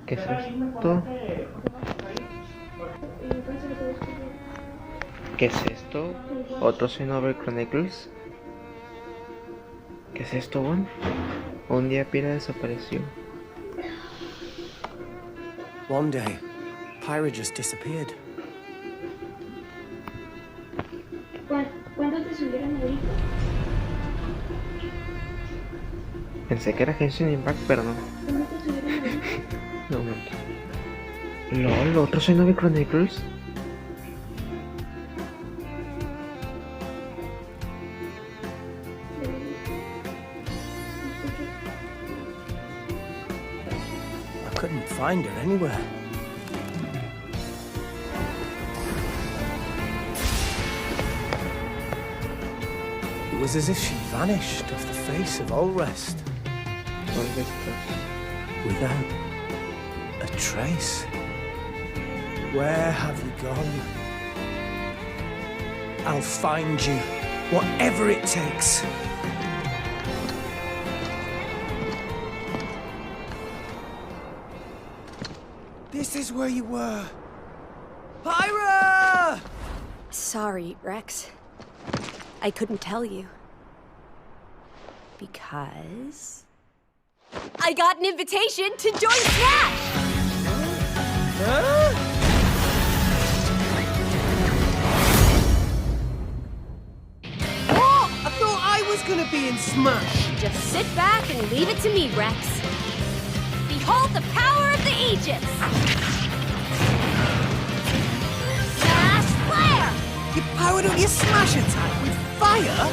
¿Qué es esto? ¿Qué es esto? ¿Otro Xenoblade Chronicles? ¿Qué es esto, Bon? Un día Pyra desapareció. One day, Pyra just disappeared. ¿Cuándo te subieron ahorita? Pensé que era Genshin Impact, pero no. ¿Cuándo te subieron ahorita? No, momento. LOL, ¿otro Xenoblade Chronicles? I couldn't find her anywhere. It was as if she vanished off the face of Allrest. Without a trace. Where have you gone? I'll find you, whatever it takes. This is where you were. Pyra! Sorry, Rex. I couldn't tell you. Because... I got an invitation to join Smash! Huh? What? I thought I was gonna be in Smash. Just sit back and leave it to me, Rex. Behold the power of the Aegis! Smash Flare! You powered up your Smash attack with fire?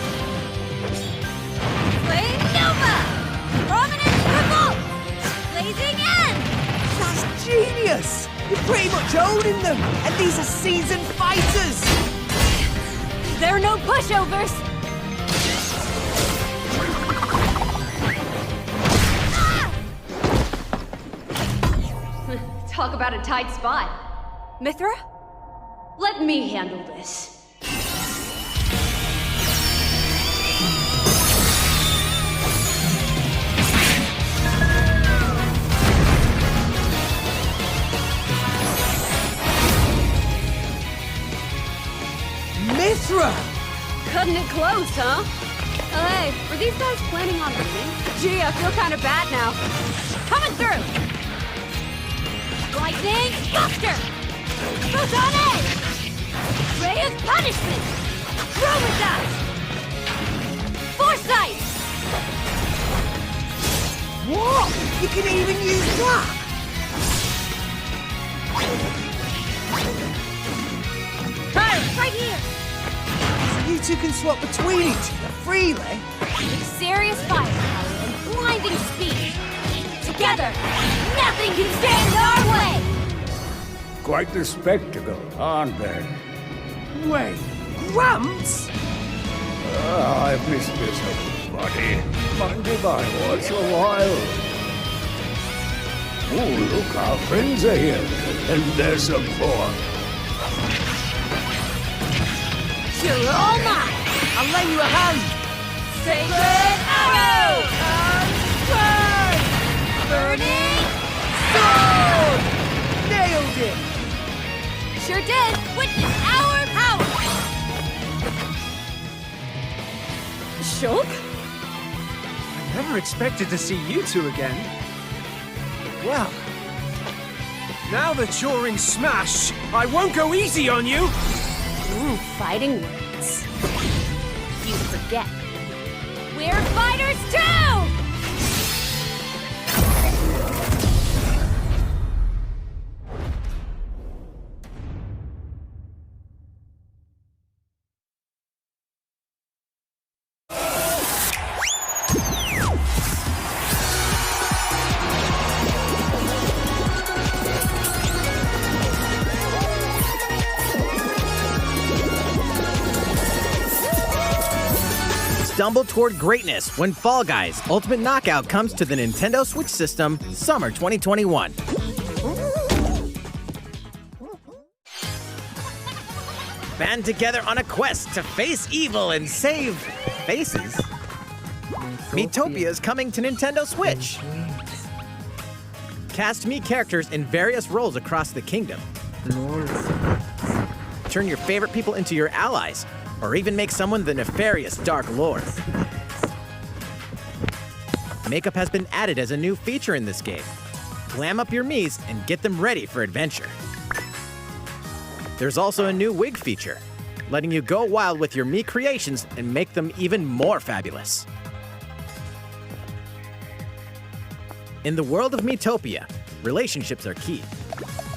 Flame Nova! Prominence Revolt! Blazing End! That's genius! You're pretty much owning them, and these are seasoned fighters! There are no pushovers! Talk about a tight spot. Mithra? Let me handle this. Mithra! Cutting it close, huh? Oh, hey, were these guys planning on winning? Gee, I feel kind of bad now. Coming through! Lightning Buster! Photon Edge! Ray of Punishment! Chromazone! Foresight! What? You can even use that? Hey, right here! So you two can swap between each other freely? With serious firepower and blinding speed. Together, nothing can stand in our way! Quite the spectacle, aren't they? Wait, Gramps? I've missed this old body. Mind if I watch a while? Oh, look, our friends are here. And there's some more. You're all mine! I'll lend you a hand. Sacred Arrow! Burning Sword! Nailed it! Sure did! Witness our power! Shulk? I never expected to see you two again. Well, now that you're in Smash, I won't go easy on you! Ooh, fighting words. You forget. We're fighters too! Stumble toward greatness when Fall Guys Ultimate Knockout comes to the Nintendo Switch system summer 2021. Band together on a quest to face evil and save faces. MiiTopia is coming to Nintendo Switch. Cast Mii characters in various roles across the kingdom. LOL. Turn your favorite people into your allies, or even make someone the nefarious Dark Lord. Makeup has been added as a new feature in this game. Glam up your Miis and get them ready for adventure. There's also a new wig feature, letting you go wild with your Mii creations and make them even more fabulous. In the world of MiiTopia, relationships are key.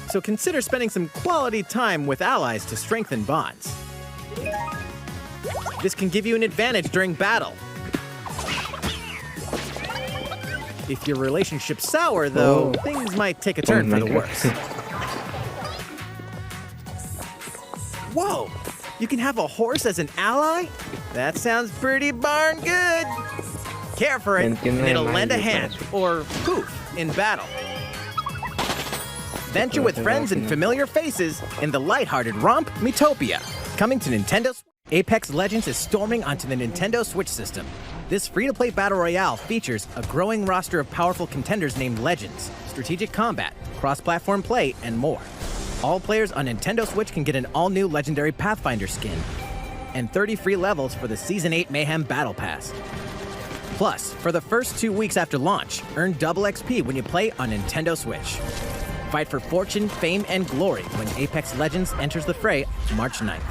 So consider spending some quality time with allies to strengthen bonds. This can give you an advantage during battle. If your relationship's sour, though, things might take a turn for the worse. Whoa! You can have a horse as an ally? That sounds pretty darn good! Care for it, and it'll lend a hand, or poof, in battle. Venture with friends and familiar faces in the lighthearted romp MiiTopia, coming to Nintendo Switch. Apex Legends is storming onto the Nintendo Switch system. This free-to-play battle royale features a growing roster of powerful contenders named Legends, strategic combat, cross-platform play, and more. All players on Nintendo Switch can get an all-new legendary Pathfinder skin, and 30 free levels for the Season 8 Mayhem Battle Pass. Plus, for the first 2 weeks after launch, earn double XP when you play on Nintendo Switch. Fight for fortune, fame, and glory when Apex Legends enters the fray March 9th.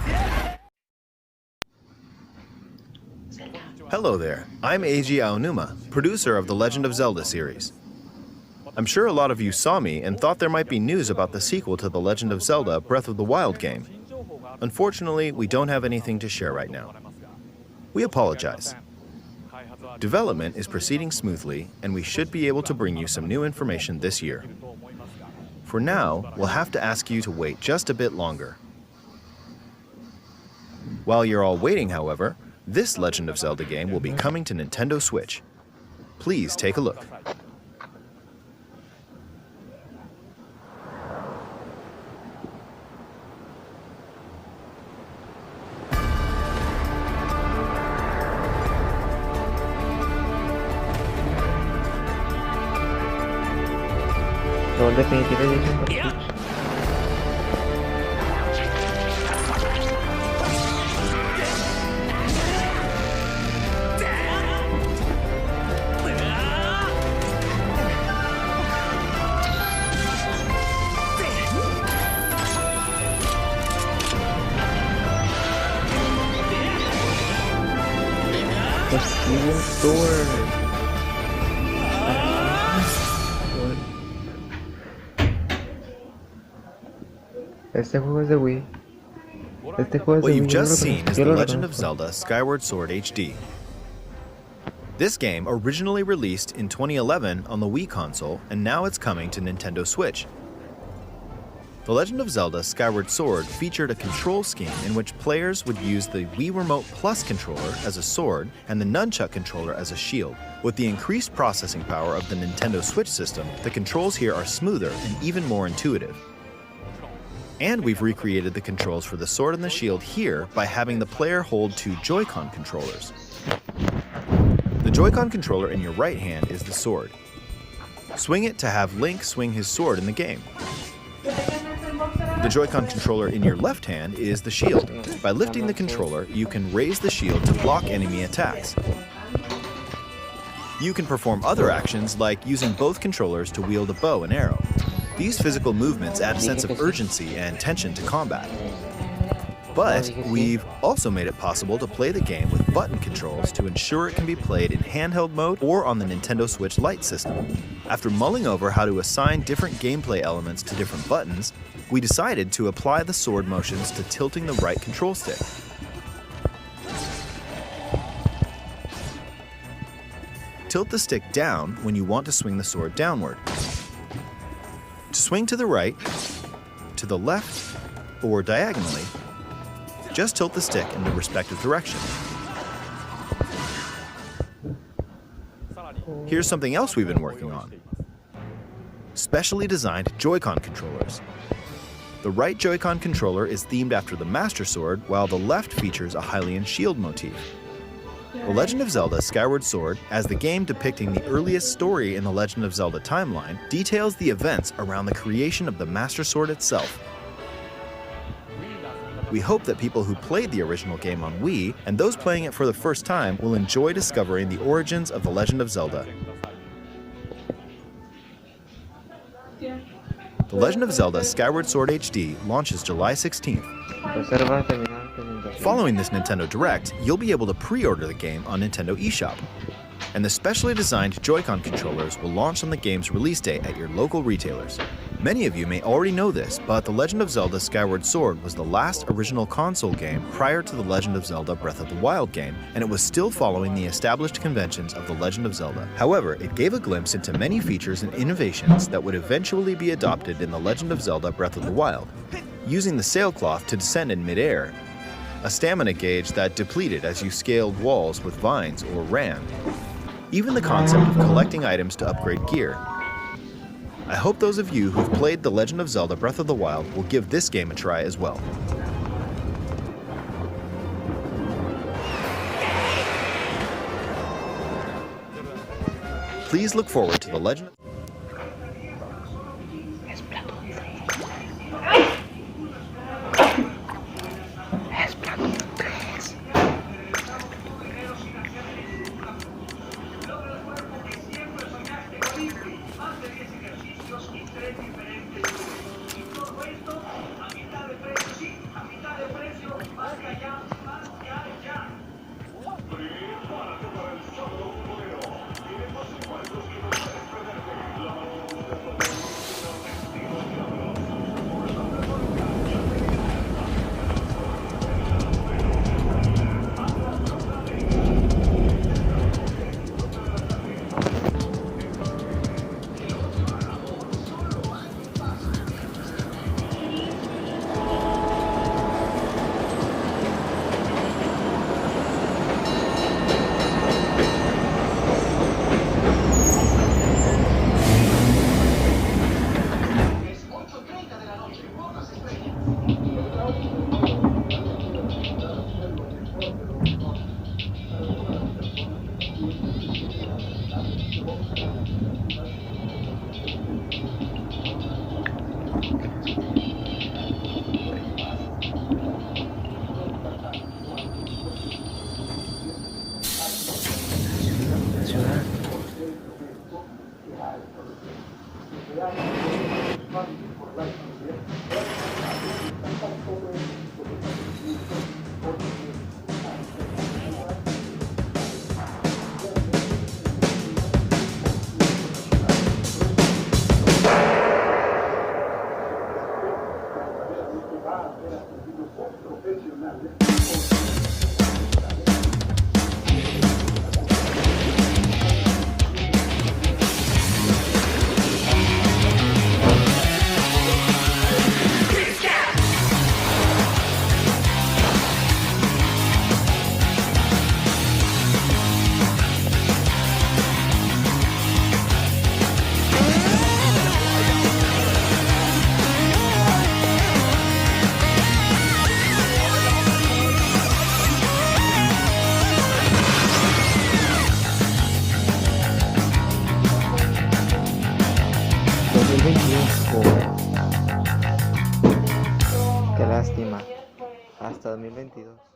Hello there, I'm Eiji Aonuma, producer of the Legend of Zelda series. I'm sure a lot of you saw me and thought there might be news about the sequel to the Legend of Zelda Breath of the Wild game. Unfortunately, we don't have anything to share right now. We apologize. Development is proceeding smoothly, and we should be able to bring you some new information this year. For now, we'll have to ask you to wait just a bit longer. While you're all waiting, however, this Legend of Zelda game will be coming to Nintendo Switch. Please take a look. LOL Definitive Edition para Switch. Steven Sword. Este juego es de Wii. Este juego es What de you've Wii. just seen is The Legend of Zelda Skyward Sword HD. This game originally released in 2011 on the Wii console, and now it's coming to Nintendo Switch. The Legend of Zelda Skyward Sword featured a control scheme in which players would use the Wii Remote Plus controller as a sword and the Nunchuck controller as a shield. With the increased processing power of the Nintendo Switch system, the controls here are smoother and even more intuitive. And we've recreated the controls for the sword and the shield here by having the player hold two Joy-Con controllers. The Joy-Con controller in your right hand is the sword. Swing it to have Link swing his sword in the game. The Joy-Con controller in your left hand is the shield. By lifting the controller, you can raise the shield to block enemy attacks. You can perform other actions like using both controllers to wield a bow and arrow. These physical movements add a sense of urgency and tension to combat. But we've also made it possible to play the game with button controls to ensure it can be played in handheld mode or on the Nintendo Switch Lite system. After mulling over how to assign different gameplay elements to different buttons, we decided to apply the sword motions to tilting the right control stick. Tilt the stick down when you want to swing the sword downward. To swing to the right, to the left, or diagonally, just tilt the stick in the respective direction. Here's something else we've been working on. Specially designed Joy-Con controllers. The right Joy-Con controller is themed after the Master Sword, while the left features a Hylian shield motif. The Legend of Zelda Skyward Sword, as the game depicting the earliest story in the Legend of Zelda timeline, details the events around the creation of the Master Sword itself. We hope that people who played the original game on Wii and those playing it for the first time will enjoy discovering the origins of the Legend of Zelda. The Legend of Zelda Skyward Sword HD launches July 16th. Following this Nintendo Direct, you'll be able to pre-order the game on Nintendo eShop. And the specially designed Joy-Con controllers will launch on the game's release date at your local retailers. Many of you may already know this, but The Legend of Zelda Skyward Sword was the last original console game prior to The Legend of Zelda Breath of the Wild game, and it was still following the established conventions of The Legend of Zelda. However, it gave a glimpse into many features and innovations that would eventually be adopted in The Legend of Zelda Breath of the Wild, using the sailcloth to descend in midair, a stamina gauge that depleted as you scaled walls with vines or ran, even the concept of collecting items to upgrade gear. I hope those of you who've played The Legend of Zelda Breath of the Wild will give this game a try as well. Please look forward to The Legend of Qué lástima. Hasta 2022.